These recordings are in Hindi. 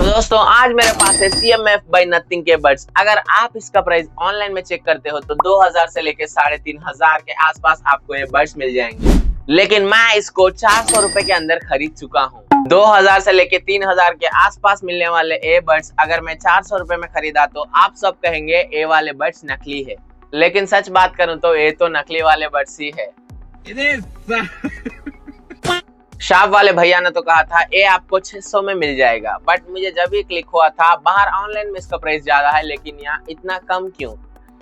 दोस्तों आज मेरे पास है CMF बाय नथिंग के बड्स। अगर आप इसका प्राइस ऑनलाइन में चेक करते हो तो 2000 से लेके 3500 के आसपास आपको ये बड्स मिल जाएंगे, लेकिन मैं इसको 400 रुपए के अंदर खरीद चुका हूँ। 2000 से लेके 3000 के आसपास मिलने वाले ए बड्स अगर मैं 400 रुपए में खरीदा तो आप सब कहेंगे ए वाले बड्स नकली है, लेकिन सच बात करूं तो ये तो नकली वाले बड्स ही है। शॉप वाले भैया ने तो कहा था ये आपको 600 में मिल जाएगा, बट मुझे जब भी क्लिक हुआ था बाहर ऑनलाइन में इसका प्राइस ज्यादा है लेकिन यहाँ इतना कम क्यों,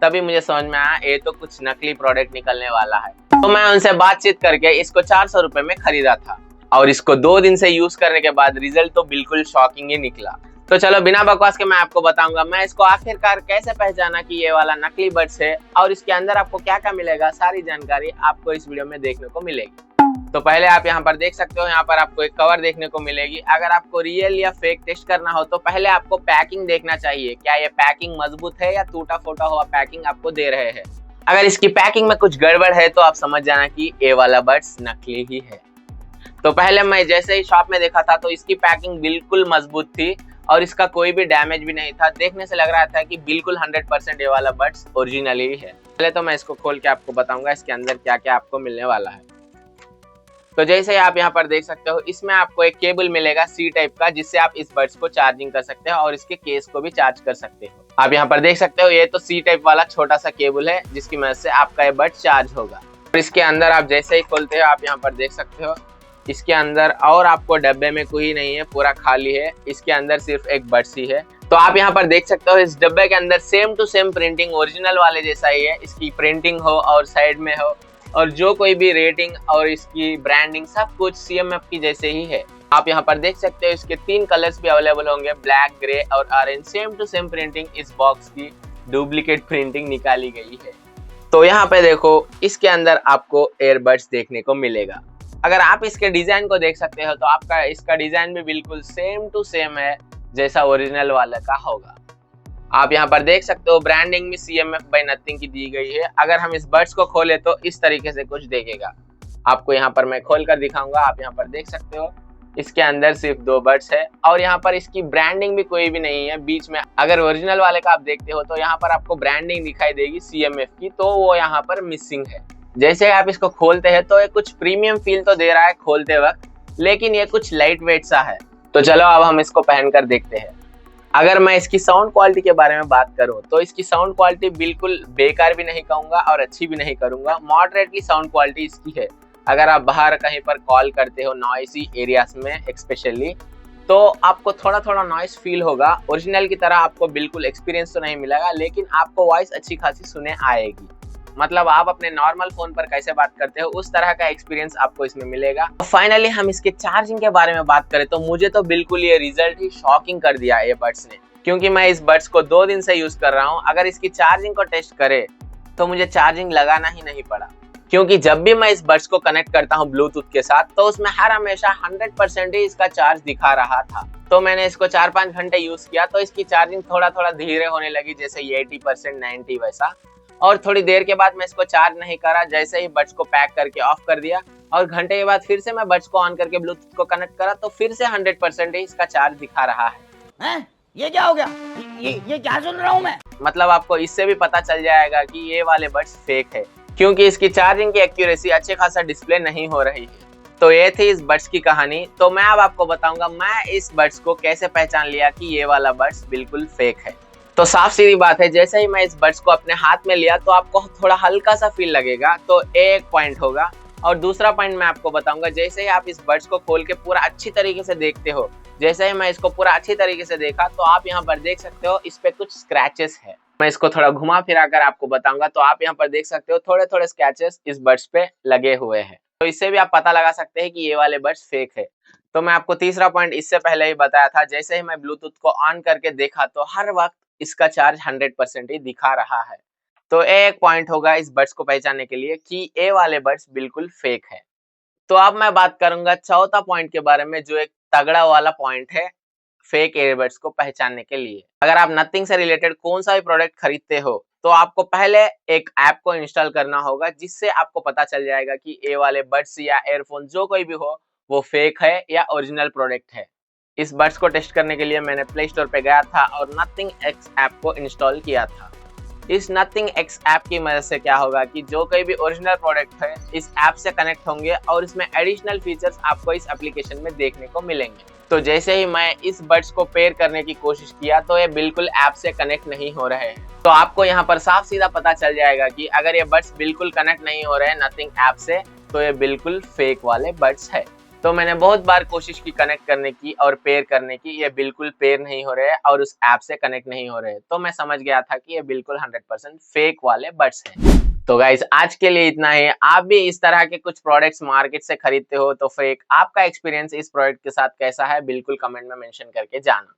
तभी मुझे समझ में आया ये तो कुछ नकली प्रोडक्ट निकलने वाला है। तो मैं उनसे बातचीत करके इसको 400 रुपए में खरीदा था और इसको 2 दिन से यूज करने के बाद रिजल्ट तो बिल्कुल शॉकिंग ही निकला। तो चलो बिना बकवास के मैं आपको बताऊंगा मैं इसको आखिरकार कैसे पहचाना कि ये वाला नकली बड्स है और इसके अंदर आपको क्या क्या मिलेगा, सारी जानकारी आपको इस वीडियो में देखने को मिलेगी। तो पहले आप यहाँ पर देख सकते हो, यहाँ पर आपको एक कवर देखने को मिलेगी। अगर आपको रियल या फेक टेस्ट करना हो तो पहले आपको पैकिंग देखना चाहिए, क्या ये पैकिंग मजबूत है या टूटा फूटा हुआ पैकिंग आपको दे रहे हैं। अगर इसकी पैकिंग में कुछ गड़बड़ है तो आप समझ जाना कि ये वाला बड्स नकली ही है। तो पहले मैं जैसे ही शॉप में देखा था तो इसकी पैकिंग बिल्कुल मजबूत थी और इसका कोई भी डैमेज भी नहीं था। देखने से लग रहा था कि बिल्कुल 100% ये वाला बड्स ओरिजिनल ही है। पहले तो मैं इसको खोल के आपको बताऊंगा इसके अंदर क्या क्या आपको मिलने वाला है। तो जैसे आप यहाँ पर देख सकते हो इसमें आपको एक केबल मिलेगा सी टाइप का, जिससे आप इस बड्स को चार्जिंग कर सकते हो और इसके केस को भी चार्ज कर सकते हो। आप यहाँ पर देख सकते हो ये तो सी टाइप वाला छोटा सा केबल है जिसकी मदद से आपका ये बड चार्ज होगा। और इसके अंदर आप जैसे ही खोलते हो आप यहाँ पर देख सकते हो इसके अंदर और आपको डब्बे में कोई नहीं है, पूरा खाली है। इसके अंदर सिर्फ एक बड्स ही है। तो आप यहाँ पर देख सकते हो इस डब्बे के अंदर same to same printing original वाले जैसा ही है, इसकी प्रिंटिंग हो और साइड में हो और जो कोई भी रेटिंग और इसकी ब्रांडिंग सब कुछ CMF की जैसे ही है। आप यहाँ पर देख सकते हो इसके 3 कलर्स भी अवेलेबल होंगे, ब्लैक, ग्रे और orange. Same to same printing, इस बॉक्स की डुप्लीकेट प्रिंटिंग निकाली गई है। तो यहाँ पे देखो इसके अंदर आपको एयरबड्स देखने को मिलेगा। अगर आप इसके डिजाइन को देख सकते हो तो आपका इसका डिजाइन भी बिल्कुल सेम टू सेम है जैसा ओरिजिनल वाला का होगा। आप यहाँ पर देख सकते हो ब्रांडिंग भी CMF बाय नथिंग की दी गई है। अगर हम इस बड्स को खोले तो इस तरीके से कुछ देखेगा। आपको यहाँ पर मैं खोल कर दिखाऊंगा। आप यहाँ पर देख सकते हो इसके अंदर सिर्फ 2 बड्स है और यहाँ पर इसकी ब्रांडिंग भी कोई भी नहीं है बीच में। अगर ओरिजिनल वाले का आप देखते हो तो यहाँ पर आपको ब्रांडिंग दिखाई देगी CMF की, तो वो यहाँ पर मिसिंग है। जैसे आप इसको खोलते हैं तो ये कुछ प्रीमियम फील तो दे रहा है खोलते वक्त, लेकिन ये कुछ लाइट वेट सा है। तो चलो अब हम इसको पहनकर देखते हैं। अगर मैं इसकी साउंड क्वालिटी के बारे में बात करूं तो इसकी साउंड क्वालिटी बिल्कुल बेकार भी नहीं कहूंगा और अच्छी भी नहीं करूंगा, मॉडरेटली साउंड क्वालिटी इसकी है। अगर आप बाहर कहीं पर कॉल करते हो नॉइसी एरियाज में एक्सपेशली, तो आपको थोड़ा थोड़ा नॉइस फील होगा। ओरिजिनल की तरह आपको बिल्कुल एक्सपीरियंस तो नहीं मिलेगा, लेकिन आपको वॉइस अच्छी खासी सुने आएगी। मतलब आप अपने नॉर्मल फोन पर कैसे बात करते हो उस तरह का एक्सपीरियंस आपको इसमें मिलेगा। फाइनली हम इसके चार्जिंग के बारे में बात करें तो मुझे तो बिल्कुल ये रिजल्ट ही शॉकिंग कर दिया ये बड्स ने, क्योंकि मैं इस बड्स को 2 दिन से यूज कर रहा हूँ। अगर इसकी चार्जिंग को टेस्ट करे तो मुझे चार्जिंग लगाना ही नहीं पड़ा, क्योंकि जब भी मैं इस बड्स को कनेक्ट करता हूँ ब्लूटूथ के साथ तो उसमें हर हमेशा 100% ही इसका चार्ज दिखा रहा था। तो मैंने इसको 4-5 घंटे यूज किया तो इसकी चार्जिंग थोड़ा थोड़ा धीरे होने लगी, जैसे 80% 90 वैसा। और थोड़ी देर के बाद मैं इसको चार्ज नहीं करा, जैसे ही बड्स को पैक करके ऑफ कर दिया और घंटे के बाद फिर से मैं बड्स को ऑन करके ब्लूटूथ को कनेक्ट करा तो फिर से 100% ही इसका चार्ज दिखा रहा है। ये क्या हो गया? ये क्या सुन रहा हूँ मैं? मतलब आपको इससे भी पता चल जाएगा कि ये वाले बड्स फेक है, क्योंकि इसकी चार्जिंग की एक्यूरेसी अच्छे खासा डिस्प्ले नहीं हो रही है। तो ये थी इस बड्स की कहानी। तो मैं अब आपको बताऊंगा मैं इस बड्स को कैसे पहचान लिया कि ये वाला बड्स बिल्कुल फेक है। तो साफ सीधी बात है, जैसे ही मैं इस बड्स को अपने हाथ में लिया तो आपको थोड़ा हल्का सा फील लगेगा, तो एक पॉइंट होगा। और दूसरा पॉइंट मैं आपको बताऊंगा, जैसे ही आप इस बड्स को खोल के पूरा अच्छी तरीके से देखते हो, जैसे ही मैं इसको पूरा अच्छी तरीके से देखा तो आप यहाँ पर देख सकते हो इस पे कुछ स्क्रैचेस है। मैं इसको थोड़ा घुमा फिरा कर आपको बताऊंगा तो आप यहाँ पर देख सकते हो थोड़े थोड़े स्क्रैचेस इस बड्स पे लगे हुए हैं। तो इससे भी आप पता लगा सकते हैं कि ये वाले बड्स फेक है। तो मैं आपको तीसरा पॉइंट इससे पहले ही बताया था, जैसे ही मैं ब्लूटूथ को ऑन करके देखा तो हर वक्त इसका चार्ज 100% ही दिखा रहा है। तो एक पॉइंट होगा इस बड्स को पहचानने के लिए कि ये वाले बड्स बिल्कुल फेक है। तो अब मैं बात करूंगा चौथा पॉइंट के बारे में, जो एक तगड़ा वाला पॉइंट है फेक एयरबड्स को पहचानने के लिए। अगर आप नथिंग से रिलेटेड कौन सा भी प्रोडक्ट खरीदते हो तो आपको पहले एक ऐप को इंस्टॉल करना होगा, जिससे आपको पता चल जाएगा कि ये वाले बड्स या एयरफोन जो कोई भी हो वो फेक है या ओरिजिनल प्रोडक्ट है। इस बड्स को टेस्ट करने के लिए मैंने प्ले स्टोर पे गया था और नथिंग एक्स ऐप को इंस्टॉल किया था। इस नथिंग एक्स ऐप की मदद से क्या होगा कि जो कोई भी ओरिजिनल प्रोडक्ट है इस ऐप से कनेक्ट होंगे और इसमें एडिशनल फीचर्स आपको इस एप्लीकेशन में देखने को मिलेंगे। तो जैसे ही मैं इस बड्स को पेयर करने की कोशिश किया तो ये बिल्कुल ऐप से कनेक्ट नहीं हो रहे हैं। तो आपको यहाँ पर साफ सीधा पता चल जाएगा कि अगर ये बड्स बिल्कुल कनेक्ट नहीं हो रहे हैं नथिंग ऐप से तो ये बिल्कुल फेक वाले बड्स है। तो मैंने बहुत बार कोशिश की कनेक्ट करने की और पेयर करने की, ये बिल्कुल पेयर नहीं हो रहे हैं और उस ऐप से कनेक्ट नहीं हो रहे हैं। तो मैं समझ गया था कि ये बिल्कुल 100% फेक वाले बड्स हैं। तो गाइज आज के लिए इतना ही। आप भी इस तरह के कुछ प्रोडक्ट्स मार्केट से खरीदते हो तो फेक, आपका एक्सपीरियंस इस प्रोडक्ट के साथ कैसा है बिल्कुल कमेंट में मेंशन करके जाना।